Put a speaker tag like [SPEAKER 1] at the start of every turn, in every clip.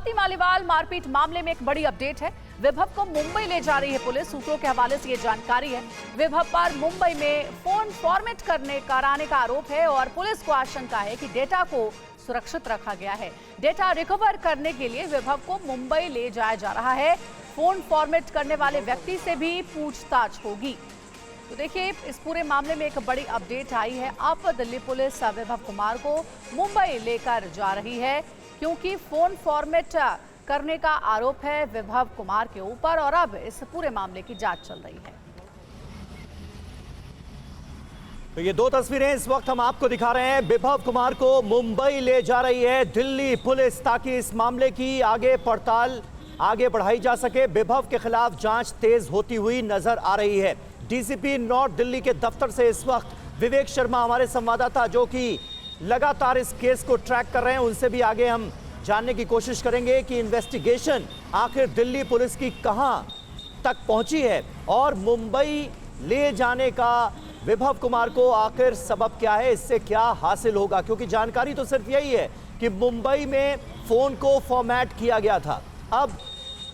[SPEAKER 1] स्वाति मालीवाल मारपीट मामले में एक बड़ी अपडेट है। विभव को मुंबई ले जा रही है पुलिस। सूत्रों के हवाले से ये जानकारी है। विभव पर मुंबई में फोन फॉर्मेट कराने का आरोप है और पुलिस को आशंका है कि डेटा को सुरक्षित रखा गया है। डेटा रिकवर करने के लिए विभव को मुंबई ले जाया जा रहा है। फोन फॉर्मेट करने वाले व्यक्ति से भी पूछताछ होगी। तो देखिए, इस पूरे मामले में एक बड़ी अपडेट आई है। अब दिल्ली पुलिस विभव कुमार को मुंबई लेकर जा रही है क्योंकि फोन फॉर्मेट करने का आरोप है विभव कुमार के ऊपर और अब इस पूरे मामले की जांच चल रही है।
[SPEAKER 2] तो ये दो तस्वीरें इस वक्त हम आपको दिखा रहे हैं। विभव कुमार को मुंबई ले जा रही है दिल्ली पुलिस ताकि इस मामले की आगे पड़ताल आगे बढ़ाई जा सके। विभव के खिलाफ जांच तेज होती हुई नजर आ रही है। डीसीपी नॉर्थ दिल्ली के दफ्तर से इस वक्त विवेक शर्मा हमारे संवाददाता जो कि लगातार इस केस को ट्रैक कर रहे हैं, उनसे भी आगे हम जानने की कोशिश करेंगे कि इन्वेस्टिगेशन आखिर दिल्ली पुलिस की कहां तक पहुंची है और मुंबई ले जाने का विभव कुमार को आखिर सबब क्या है, इससे क्या हासिल होगा। क्योंकि जानकारी तो सिर्फ यही है कि मुंबई में फोन को फॉर्मेट किया गया था। अब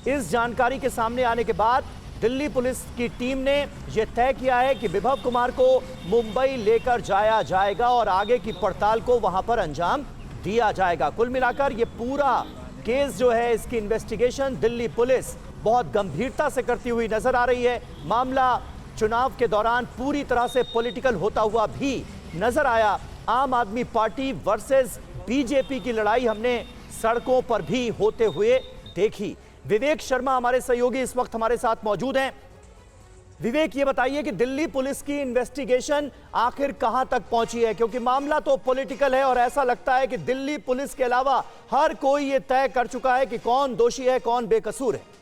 [SPEAKER 2] इस जानकारी के सामने आने के बाद दिल्ली पुलिस की टीम ने यह तय किया है कि विभव कुमार को मुंबई लेकर जाया जाएगा और आगे की पड़ताल को वहां पर अंजाम दिया जाएगा। कुल मिलाकर ये पूरा केस जो है, इसकी इन्वेस्टिगेशन दिल्ली पुलिस बहुत गंभीरता से करती हुई नजर आ रही है। मामला चुनाव के दौरान पूरी तरह से पॉलिटिकल होता हुआ भी नजर आया। आम आदमी पार्टी वर्सेस बीजेपी की लड़ाई हमने सड़कों पर भी होते हुए देखी। विवेक शर्मा हमारे सहयोगी इस वक्त हमारे साथ मौजूद हैं। विवेक, ये बताइए कि दिल्ली पुलिस की इन्वेस्टिगेशन आखिर कहां तक पहुंची है, क्योंकि मामला तो पॉलिटिकल है और ऐसा लगता है कि दिल्ली पुलिस के अलावा हर कोई ये तय कर चुका है कि कौन दोषी है, कौन बेकसूर है।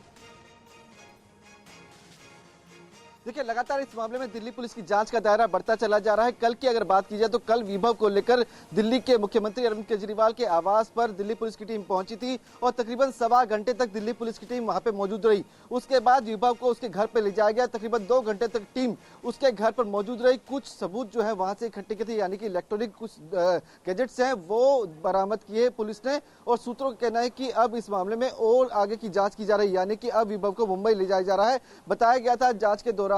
[SPEAKER 3] देखिए, लगातार इस मामले में दिल्ली पुलिस की जांच का दायरा बढ़ता चला जा रहा है। कल की अगर बात की जाए तो कल विभव को लेकर दिल्ली के मुख्यमंत्री अरविंद केजरीवाल के आवास पर दिल्ली पुलिस की टीम पहुंची थी और तकरीबन 1.25 घंटे तक दिल्ली पुलिस की टीम वहां पे मौजूद रही। उसके बाद विभव को उसके घर पर ले जाया गया। तकरीबन 2 घंटे तक टीम उसके घर पर मौजूद रही। कुछ सबूत जो है वहां से इकट्ठे किए थे, यानी कि इलेक्ट्रॉनिक कुछ गैजेट्स हैं वो बरामद किए पुलिस ने। और सूत्रों का कहना है कि अब इस मामले में और आगे की जांच की जा रही है, यानी कि अब विभव को मुंबई ले जाया जा रहा है। बताया गया था जांच के दौरान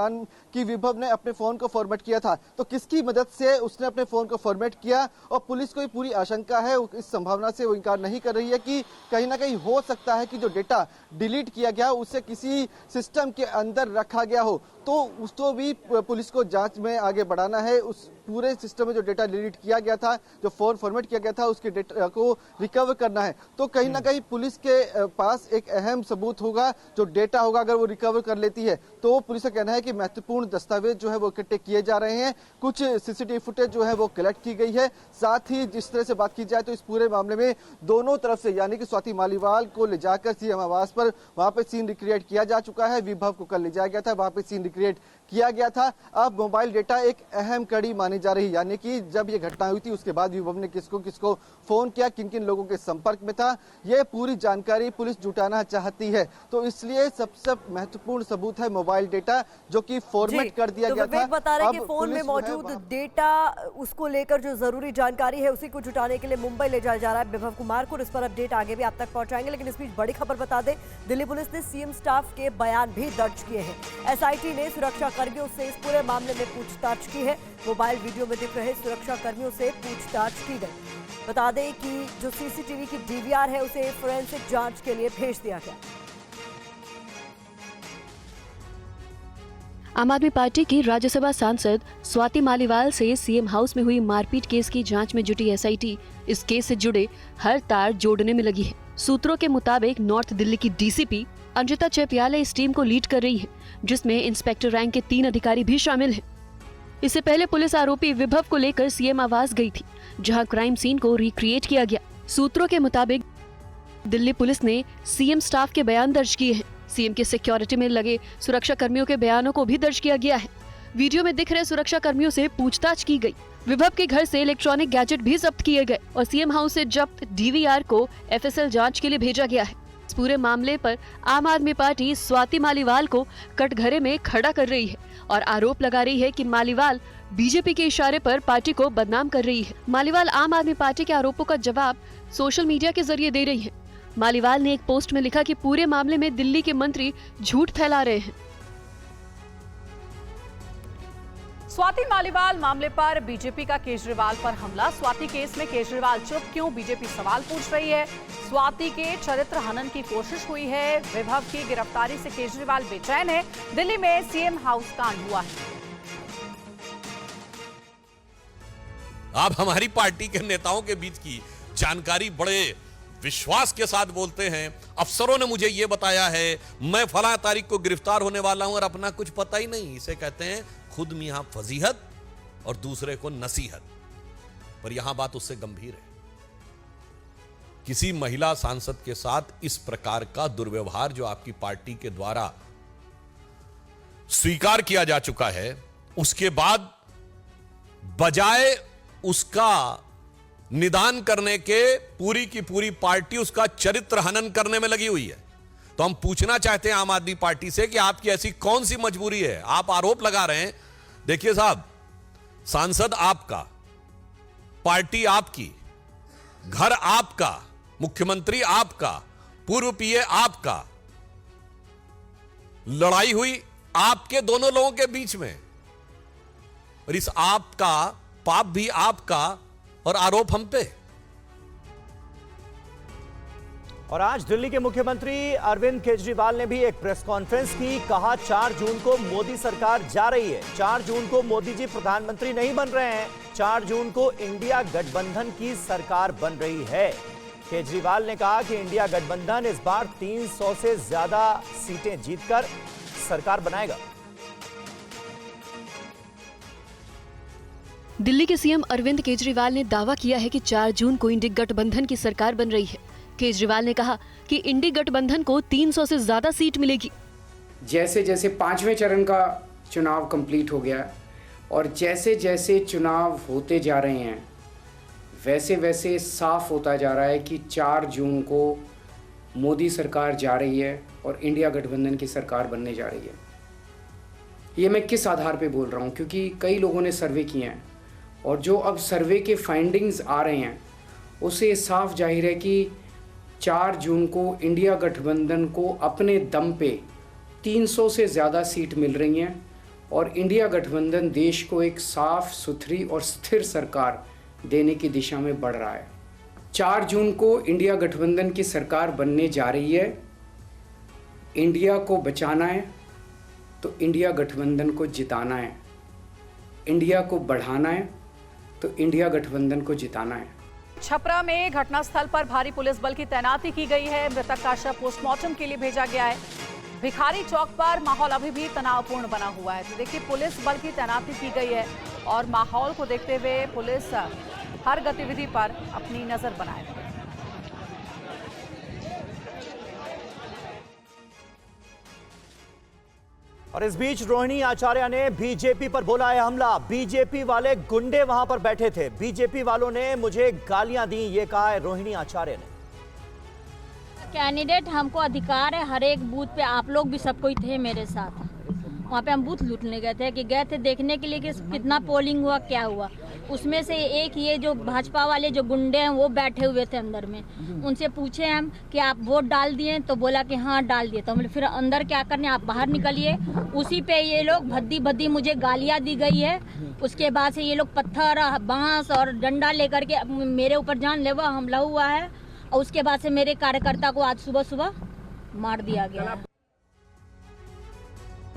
[SPEAKER 3] कि विभव ने अपने फोन को फॉर्मेट किया था, तो किसकी मदद से उसने अपने फोन को फॉर्मेट किया। और पुलिस को पूरी आशंका है, इस संभावना से वो इनकार नहीं कर रही है कि कहीं ना कहीं हो सकता है कि जो डेटा डिलीट किया गया उसे किसी सिस्टम के अंदर रखा गया हो। तो उसको भी पुलिस को जांच में आगे बढ़ाना है। उस पूरे सिस्टम में जो डेटा डिलीट किया गया था, जो फोन फॉर्मेट किया गया था, उसके डेटा को रिकवर करना है। तो कहीं ना कहीं पुलिस के पास एक अहम सबूत होगा, जो डेटा होगा अगर वो रिकवर कर लेती है तो पुलिस का कहना है कि महत्वपूर्ण दस्तावेज जो है वो इकट्ठे किए जा रहे हैं। कुछ सीसीटीवी फुटेज जो है वो कलेक्ट की गई है। साथ ही जिस तरह से बात की जाए तो इस पूरे मामले में दोनों तरफ से, यानी कि स्वाति मालीवाल को ले जाकर सीएम आवास पर वहां पे सीन रिक्रिएट किया जा चुका है। विभव को कल ले जाया गया था, वहां पे सीन रिक्रिएट किया गया था। अब मोबाइल डेटा एक अहम कड़ी मानी जा रही है, यानी कि जब ये घटना हुई थी उसके बाद विभव ने किसको किसको फोन किया, किन किन लोगों के संपर्क में था, ये पूरी जानकारी पुलिस जुटाना चाहती है। तो इसलिए सबसे महत्वपूर्ण सबूत है मोबाइल डेटा, जो कि फॉर्मेट कर दिया गया था।
[SPEAKER 4] बता रहे कि फोन में मौजूद डेटा, उसको लेकर जो जरूरी जानकारी है उसी को जुटाने के लिए मुंबई ले जाया जा रहा है विभव कुमार को। इस पर अपडेट आगे भी आप तक पहुंचाएंगे, लेकिन इस बीच बड़ी खबर बता दें, दिल्ली पुलिस ने सीएम स्टाफ के बयान भी दर्ज किए हैं। एसआईटी ने सुरक्षा कर्मियों से इस पूरे मामले में पूछताछ की है। मोबाइल वीडियो में दिख रहे सुरक्षा कर्मियों से पूछताछ की गई। बता दें कि जो सीसीटीवी की डीवीआर है उसे फोरेंसिक जांच के लिए भेज दिया गया।
[SPEAKER 5] आम आदमी पार्टी की राज्यसभा सांसद स्वाति मालीवाल से सीएम हाउस में हुई मारपीट केस की जांच में जुटी एसआईटी इस केस से जुड़े हर तार जोड़ने में लगी है। सूत्रों के मुताबिक नॉर्थ दिल्ली की डीसीपी अंजिता चेपियाले इस टीम को लीड कर रही है, जिसमें इंस्पेक्टर रैंक के 3 अधिकारी भी शामिल हैं। इससे पहले पुलिस आरोपी विभव को लेकर सीएम आवास गई थी, जहां क्राइम सीन को रिक्रिएट किया गया। सूत्रों के मुताबिक दिल्ली पुलिस ने सीएम स्टाफ के बयान दर्ज किए हैं। सीएम के सिक्योरिटी में लगे सुरक्षा कर्मियों के बयानों को भी दर्ज किया गया है। वीडियो में दिख रहे सुरक्षा कर्मियों से पूछताछ की गई। विभव के घर से इलेक्ट्रॉनिक गैजेट भी जब्त किए गए और सीएम हाउस से जब्त डीवीआर को एफएसएल जांच के लिए भेजा गया है। इस पूरे मामले पर आम आदमी पार्टी स्वाति मालीवाल को कटघरे में खड़ा कर रही है और आरोप लगा रही है कि मालीवाल बीजेपी के इशारे पर पार्टी को बदनाम कर रही है। मालीवाल आम आदमी पार्टी के आरोपों का जवाब सोशल मीडिया के जरिए दे रही है। मालीवाल ने एक पोस्ट में लिखा कि पूरे मामले में दिल्ली के मंत्री झूठ फैला रहे हैं।
[SPEAKER 1] स्वाति मालीवाल मामले पर बीजेपी का केजरीवाल पर हमला। स्वाति केस में केजरीवाल चुप क्यों, बीजेपी सवाल पूछ रही है। स्वाति के चरित्र हनन की कोशिश हुई है। विभव की गिरफ्तारी से केजरीवाल बेचैन है। दिल्ली में सीएम हाउस कांड हुआ है।
[SPEAKER 6] आप हमारी पार्टी के नेताओं के बीच की जानकारी बड़े विश्वास के साथ बोलते हैं। अफसरों ने मुझे यह बताया है, मैं फला तारीख को गिरफ्तार होने वाला हूं और अपना कुछ पता ही नहीं। इसे कहते हैं खुद मियां फजीहत और दूसरे को नसीहत। पर यहां बात उससे गंभीर है। किसी महिला सांसद के साथ इस प्रकार का दुर्व्यवहार जो आपकी पार्टी के द्वारा स्वीकार किया जा चुका है, उसके बाद बजाय उसका निदान करने के पूरी की पूरी पार्टी उसका चरित्र हनन करने में लगी हुई है। तो हम पूछना चाहते हैं आम आदमी पार्टी से कि आपकी ऐसी कौन सी मजबूरी है। आप आरोप लगा रहे हैं। देखिए साहब, सांसद आपका, पार्टी आपकी, घर आपका, मुख्यमंत्री आपका, पूर्व पीए आपका, लड़ाई हुई आपके दोनों लोगों के बीच में, और इस आपका पाप भी आपका और आरोप हम पे।
[SPEAKER 2] और आज दिल्ली के मुख्यमंत्री अरविंद केजरीवाल ने भी एक प्रेस कॉन्फ्रेंस की। कहा 4 जून को मोदी सरकार जा रही है। 4 जून को मोदी जी प्रधानमंत्री नहीं बन रहे हैं। 4 जून को इंडिया गठबंधन की सरकार बन रही है। केजरीवाल ने कहा कि इंडिया गठबंधन इस बार 300 से ज्यादा सीटें जीतकर सरकार बनाएगा।
[SPEAKER 5] दिल्ली के सीएम अरविंद केजरीवाल ने दावा किया है कि 4 जून को इंडी गठबंधन की सरकार बन रही है। केजरीवाल ने कहा कि इंडी गठबंधन को 300 से ज्यादा सीट मिलेगी।
[SPEAKER 7] जैसे जैसे 5वें चरण का चुनाव कंप्लीट हो गया और जैसे जैसे चुनाव होते जा रहे हैं, वैसे वैसे साफ होता जा रहा है कि 4 जून को मोदी सरकार जा रही है और इंडिया गठबंधन की सरकार बनने जा रही है। ये मैं किस आधार पे बोल रहा हूँ, क्योंकि कई लोगों ने सर्वे किए हैं और जो अब सर्वे के फाइंडिंग्स आ रहे हैं उससे साफ जाहिर है कि 4 जून को इंडिया गठबंधन को अपने दम पे 300 से ज़्यादा सीट मिल रही हैं और इंडिया गठबंधन देश को एक साफ सुथरी और स्थिर सरकार देने की दिशा में बढ़ रहा है। 4 जून को इंडिया गठबंधन की सरकार बनने जा रही है। इंडिया को बचाना है तो इंडिया गठबंधन को जिताना है। इंडिया को बढ़ाना है तो इंडिया गठबंधन को जिताना है।
[SPEAKER 1] छपरा में घटनास्थल पर भारी पुलिस बल की तैनाती की गई है। मृतक का शव पोस्टमार्टम के लिए भेजा गया है। भिखारी चौक पर माहौल अभी भी तनावपूर्ण बना हुआ है। तो देखिए, पुलिस बल की तैनाती की गई है और माहौल को देखते हुए पुलिस हर गतिविधि पर अपनी नजर बनाए हुए है।
[SPEAKER 2] और इस बीच रोहिणी आचार्य ने बीजेपी पर बोला है हमला। बीजेपी वाले गुंडे वहां पर बैठे थे, बीजेपी वालों ने मुझे गालियां दी, ये कहा है रोहिणी आचार्य ने।
[SPEAKER 8] कैंडिडेट हमको अधिकार है, हर एक बूथ पे आप लोग भी सब कोई थे मेरे साथ। वहाँ पे हम बूथ लूटने गए थे देखने के लिए कि कितना पोलिंग हुआ, क्या हुआ। उसमें से एक ये जो भाजपा वाले जो गुंडे हैं वो बैठे हुए थे अंदर में। उनसे पूछे हम कि आप वोट डाल दिए, तो बोला कि हाँ डाल दिए। तो हम फिर अंदर क्या करने, आप बाहर निकलिए। उसी पे ये लोग भद्दी भद्दी मुझे गालियाँ दी गई है। उसके बाद से ये लोग पत्थर, बांस और डंडा लेकर के मेरे ऊपर जानलेवा हमला हुआ है। और उसके बाद से मेरे कार्यकर्ता को आज सुबह सुबह मार दिया गया है।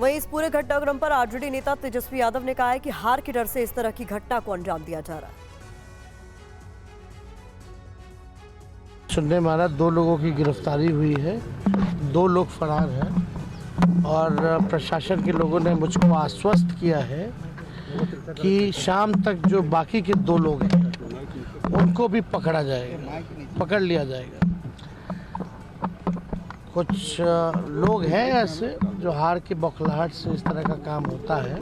[SPEAKER 4] वहीं इस पूरे घटनाक्रम पर आरजेडी नेता तेजस्वी यादव ने कहा है कि हार के डर से इस तरह की घटना को अंजाम दिया जा रहा है।
[SPEAKER 9] सुनने में आ रहा 2 लोगों की गिरफ्तारी हुई है, 2 लोग फरार हैं और प्रशासन के लोगों ने मुझको आश्वस्त किया है कि शाम तक जो बाकी के 2 लोग हैं उनको भी पकड़ लिया जाएगा। कुछ लोग हैं ऐसे जो हार के बौखलाहट से इस तरह का काम होता है,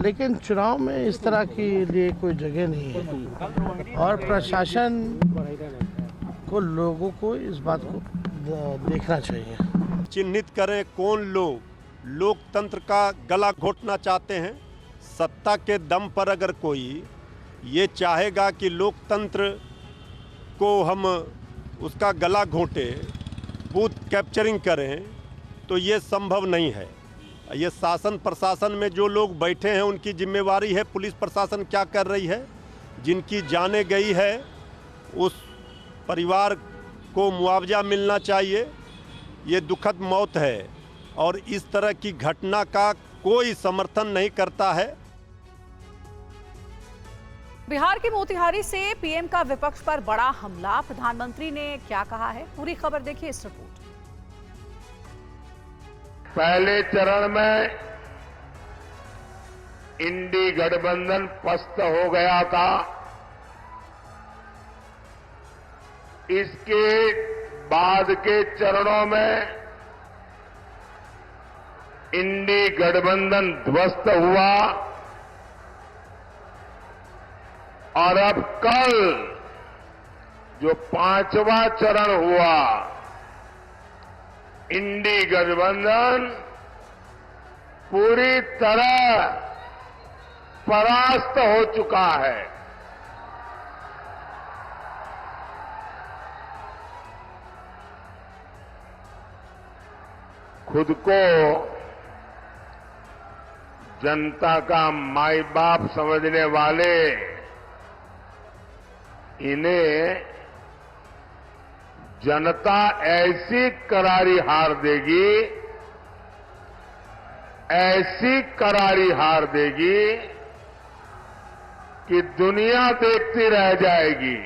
[SPEAKER 9] लेकिन चुनाव में इस तरह के लिए कोई जगह नहीं है और प्रशासन को, लोगों को इस बात को देखना चाहिए।
[SPEAKER 10] चिन्हित करें कौन लोग लोकतंत्र का गला घोटना चाहते हैं। सत्ता के दम पर अगर कोई ये चाहेगा कि लोकतंत्र को हम उसका गला घोंटे, बूथ कैप्चरिंग करें, तो ये संभव नहीं है। ये शासन प्रशासन में जो लोग बैठे हैं उनकी जिम्मेवारी है। पुलिस प्रशासन क्या कर रही है? जिनकी जाने गई है उस परिवार को मुआवजा मिलना चाहिए। ये दुखद मौत है और इस तरह की घटना का कोई समर्थन नहीं करता है।
[SPEAKER 1] बिहार के मोतिहारी से पीएम का विपक्ष पर बड़ा हमला। प्रधानमंत्री ने क्या कहा है, पूरी खबर देखिए इस रिपोर्ट।
[SPEAKER 11] पहले चरण में इंडी गठबंधन पस्त हो गया था। इसके बाद के चरणों में इंडी गठबंधन ध्वस्त हुआ और अब कल जो 5वां चरण हुआ, इंडी गठबंधन पूरी तरह परास्त हो चुका है। खुद को जनता का माई बाप समझने वाले इन्हें जनता ऐसी करारी हार देगी, ऐसी करारी हार देगी कि दुनिया देखती रह जाएगी।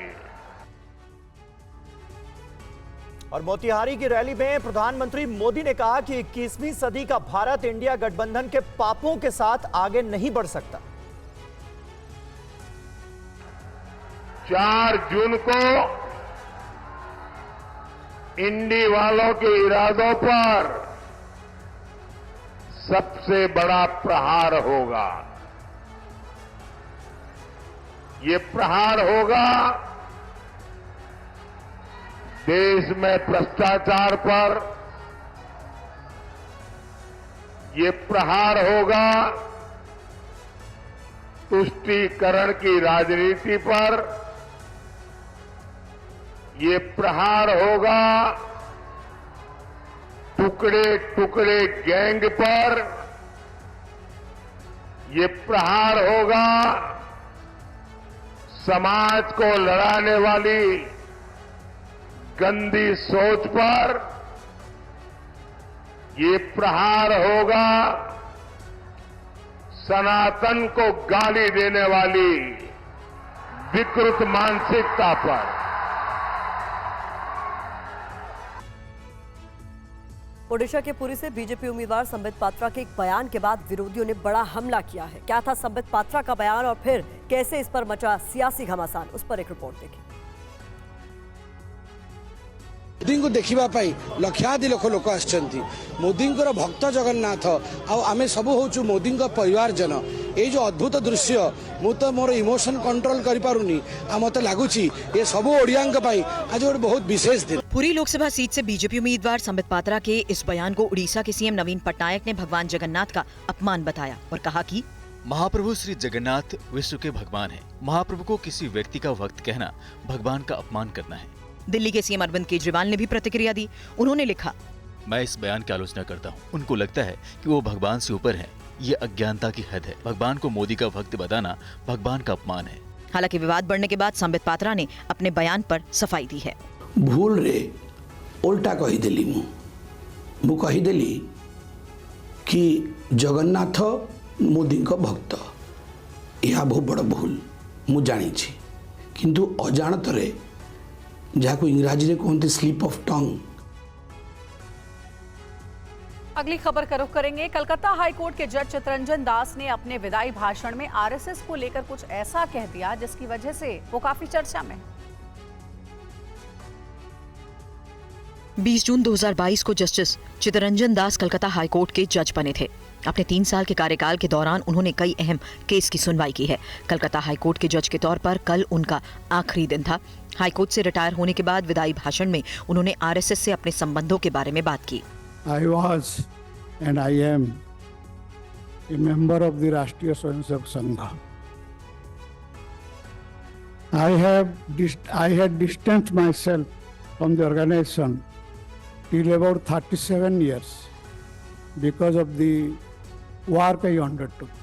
[SPEAKER 2] और मोतिहारी की रैली में प्रधानमंत्री मोदी ने कहा कि 21वीं सदी का भारत इंडिया गठबंधन के पापों के साथ आगे नहीं बढ़ सकता।
[SPEAKER 11] 4 जून को इंडी वालों के इरादों पर सबसे बड़ा प्रहार होगा। ये प्रहार होगा देश में भ्रष्टाचार पर, ये प्रहार होगा तुष्टीकरण की राजनीति पर, ये प्रहार होगा टुकड़े टुकड़े गैंग पर, ये प्रहार होगा समाज को लड़ाने वाली गंदी सोच पर, ये प्रहार होगा सनातन को गाली देने वाली विकृत मानसिकता पर।
[SPEAKER 4] ओडिशा के पुरी से बीजेपी उम्मीदवार संबित पात्रा के एक बयान के बाद विरोधियों ने बड़ा हमला किया है। क्या था संबित पात्रा का बयान और फिर कैसे इस पर मचा सियासी घमासान, उस पर एक रिपोर्ट देखिए।
[SPEAKER 12] मोदी को देखा लक्षाधि लोक आसछंती। मोदी भक्त जगन्नाथ आमे सबू होचु मोदी परिवारजन। ये जो अद्भुत दृश्य मु तो मोर इमोशन कंट्रोल कर पारुनी। मत लगुच ये सबू ओडिया आज गोटे बहुत विशेष दिन।
[SPEAKER 13] पुरी लोकसभा सीट से बीजेपी उम्मीदवार संबित पात्रा के इस बयान को उड़ीसा के सीएम नवीन पटनायक ने भगवान जगन्नाथ का अपमान बताया और कहा कि
[SPEAKER 14] महाप्रभु श्री जगन्नाथ विश्व के भगवान है। महाप्रभु को किसी व्यक्ति का भक्त कहना भगवान का अपमान करना है।
[SPEAKER 13] दिल्ली के सीएम अरविंद केजरीवाल ने भी प्रतिक्रिया दी। उन्होंने लिखा,
[SPEAKER 14] मैं इस बयान की आलोचना करता हूँ। उनको लगता है कि वो भगवान से ऊपर हैं। ये अज्ञानता की हद है। भगवान को मोदी का भक्त बताना भगवान का अपमान है।
[SPEAKER 13] हालांकि विवाद बढ़ने के बाद संबित पात्रा ने अपने बयान पर सफाई दी है।
[SPEAKER 12] भूल रे उल्टा कहीदेली मु कहीदेली कि जगन्नाथ मोदी का भक्त। यह बहुत बड़ भूल मु जानी किंतु अजाणत जहाँ को इंग्राजी में कहते स्लिप ऑफ टंग।
[SPEAKER 1] अगली खबर का रुख करेंगे। कलकत्ता हाईकोर्ट के जज चितरंजन दास ने अपने विदाई भाषण में आरएसएस को लेकर कुछ ऐसा कह दिया जिसकी वजह से वो काफी चर्चा में।
[SPEAKER 13] 20 जून 2022 को जस्टिस चितरंजन दास कलकत्ता हाईकोर्ट के जज बने थे। अपने 3 साल के कार्यकाल के दौरान उन्होंने कई अहम केस की सुनवाई की है। कलकत्ता हाईकोर्ट के जज के तौर पर कल उनका आखिरी दिन था। हाईकोर्ट से रिटायर होने के बाद विदाई भाषण में उन्होंने आरएसएस से अपने संबंधों के बारे में बात की।
[SPEAKER 15] I was and I am a member of the Rashtriya Swayamsevak Sangha. I had distanced myself from the organization till about 37 years because of the work I undertook.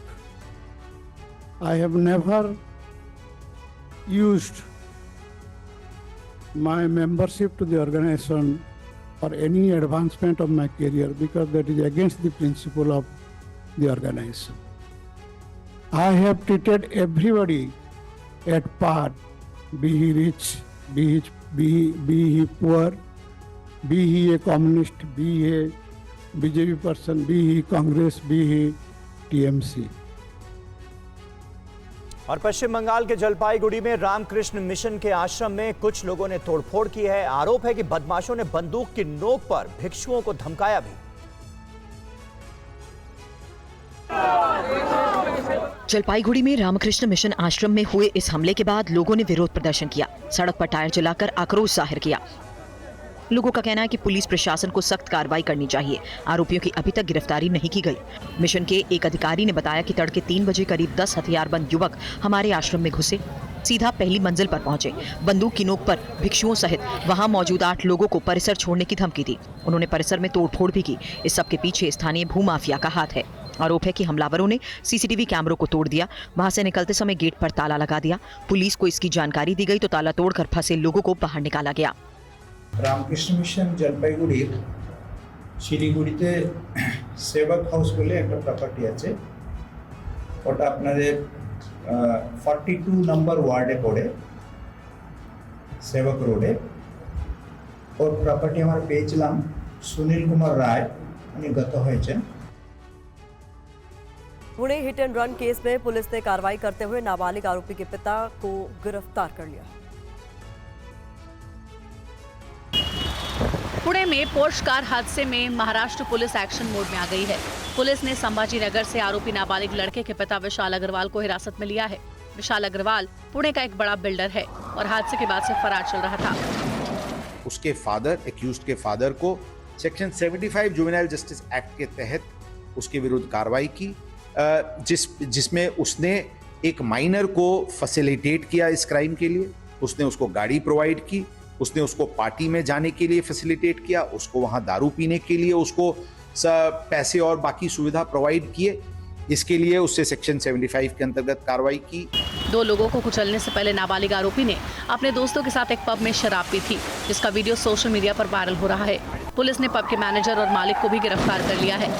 [SPEAKER 15] I have never used my membership to the organization for any advancement of my career because that is against the principle of the organization. I have treated everybody at par, be he rich, be he poor, be he a communist, be he a BJP person, be he Congress, be he TMC.
[SPEAKER 2] और पश्चिम बंगाल के जलपाईगुड़ी में Ramakrishna mission के आश्रम में कुछ लोगों ने तोड़फोड़ की है। आरोप है कि बदमाशों ने बंदूक की नोक पर भिक्षुओं को धमकाया भी।
[SPEAKER 13] जलपाईगुड़ी में रामकृष्ण मिशन आश्रम में हुए इस हमले के बाद लोगों ने विरोध प्रदर्शन किया, सड़क पर टायर जलाकर आक्रोश जाहिर किया। लोगों का कहना है कि पुलिस प्रशासन को सख्त कार्रवाई करनी चाहिए। आरोपियों की अभी तक गिरफ्तारी नहीं की गई। मिशन के एक अधिकारी ने बताया कि तड़के 3 बजे करीब 10 हथियारबंद युवक हमारे आश्रम में घुसे, सीधा पहली मंजिल पर पहुंचे। बंदूक की नोक पर भिक्षुओं सहित वहां मौजूद 8 लोगों को परिसर छोड़ने की धमकी दी। उन्होंने परिसर में तोड़फोड़ भी की। इस सब के पीछे स्थानीय भूमाफिया का हाथ है। आरोप है कि हमलावरों ने सीसीटीवी कैमरों को तोड़ दिया, वहां से निकलते समय गेट पर ताला लगा दिया। पुलिस को इसकी जानकारी दी गई तो ताला तोड़कर फंसे लोगों को बाहर निकाला गया।
[SPEAKER 16] রামকৃষ্ণ মিশন জলপাইগুড়ির শিলিগুড়িতে সেবক হাউস বলে একটা প্রপার্টি আছে, ওটা আপনাদের 42 নম্বর ওয়ার্ডে পড়ে, সেবক রোডে। ওর প্রপার্টি আমরা পেয়েছিলাম সুনীল কুমার রায়, উনি গত হয়েছেন।
[SPEAKER 4] Pune hit and run case में पुलिस ने कार्रवाई करते हुए नाबालिग आरोपी के पिता को गिरफ्तार कर लिया।
[SPEAKER 1] पुणे में पोर्श कार हादसे में महाराष्ट्र पुलिस एक्शन मोड में आ गई है। पुलिस ने संभाजी नगर से आरोपी नाबालिग लड़के के पिता विशाल अग्रवाल को हिरासत में लिया है। विशाल अग्रवाल पुणे का एक बड़ा बिल्डर है और हादसे के बाद से फरार चल रहा था।
[SPEAKER 17] उसके फादर, एक्यूज्ड के फादर को सेक्शन 75 जुवेनाइल जस्टिस एक्ट के तहत उसके विरुद्ध कार्रवाई की, जिसमें उसने एक माइनर को फैसिलिटेट किया इस क्राइम के लिए। उसने उसको गाड़ी प्रोवाइड की, उसने उसको पार्टी में जाने के लिए फैसिलिटेट किया, उसको वहां दारू पीने के लिए उसको पैसे और बाकी सुविधा प्रोवाइड किए। इसके लिए उससे सेक्शन 75 के अंतर्गत कार्रवाई की।
[SPEAKER 1] 2 लोगों को कुचलने से पहले नाबालिग आरोपी ने अपने दोस्तों के साथ एक पब में शराब पी थी, जिसका वीडियो सोशल मीडिया पर वायरल हो रहा है। पुलिस ने पब के मैनेजर और मालिक को भी गिरफ्तार कर लिया है।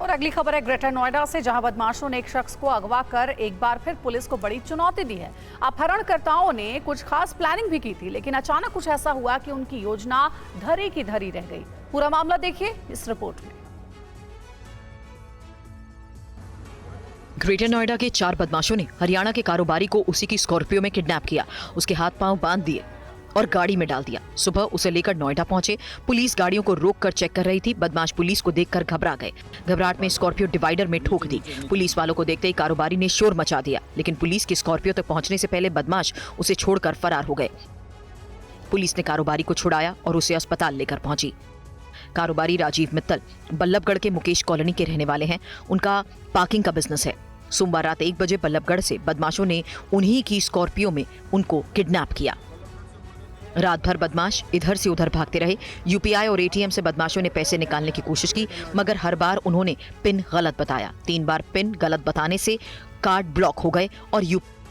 [SPEAKER 1] और अगली खबर है ग्रेटर नोएडा से, जहां बदमाशों ने एक शख्स को अगवा कर एक बार फिर पुलिस को बड़ी चुनौती दी है। अपहरणकर्ताओं ने कुछ खास प्लानिंग भी की थी, लेकिन अचानक कुछ ऐसा हुआ कि उनकी योजना धरी की धरी रह गई। पूरा मामला देखिए इस रिपोर्ट में।
[SPEAKER 13] ग्रेटर नोएडा के 4 बदमाशों ने हरियाणा के कारोबारी को उसी की स्कॉर्पियो में किडनैप किया, उसके हाथ पांव बांध दिए और गाड़ी में डाल दिया। सुबह उसे लेकर नोएडा पहुंचे। पुलिस गाड़ियों को रोककर चेक कर रही थी। बदमाश पुलिस को देखकर घबरा गए। घबराहट में स्कॉर्पियो डिवाइडर में ठोक दी। पुलिस वालों को देखते ही कारोबारी ने शोर मचा दिया, लेकिन पुलिस की स्कॉर्पियो तक पहुंचने से पहले बदमाश उसे छोड़कर फरार हो गए। पुलिस ने कारोबारी को छुड़ाया और उसे अस्पताल लेकर पहुंची। कारोबारी राजीव मित्तल बल्लभगढ़ के मुकेश कॉलोनी के रहने वाले हैं। उनका पार्किंग का बिजनेस है। सोमवार रात 1 बजे बल्लभगढ़ से बदमाशों ने उन्हीं की स्कॉर्पियो में उनको किडनैप किया। रात भर बदमाश इधर से उधर भागते रहे। यूपीआई और एटीएम से बदमाशों ने पैसे निकालने की कोशिश की, मगर हर बार उन्होंने पिन गलत बताया। 3 बार पिन गलत बताने से कार्ड ब्लॉक हो गए और